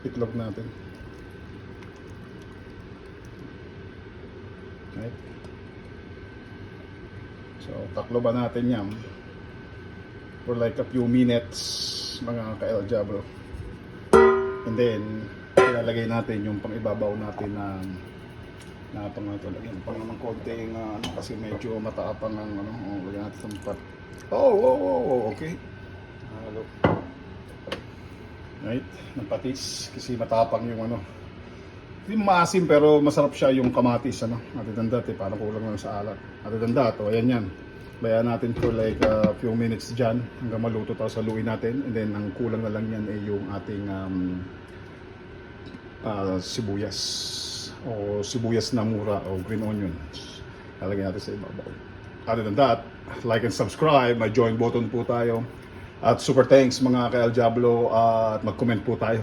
itlog natin. Right? So, takloban natin yan for like a few minutes, mga ka-El Diablo. And then, ilalagay natin yung pang-ibabaw natin na lagyan pa naman konting kasi medyo mataapang ang lagyan natin sa pat. Okay. Halo. Right? Ng patis kasi matapang yung hindi maasim pero masarap siya yung kamatis Other than that parang kulang lang sa alat. Other than that, ayan yan. Bayaan natin for like a few minutes dyan hanggang maluto, tapos haluin natin. And then ang kulang na lang yan ay yung ating sibuyas o sibuyas na mura o green onions. Lalagyan natin sa ibabaw. Other than that, like and subscribe, may join button po tayo. At super thanks mga ka-El Diablo at mag-comment po tayo.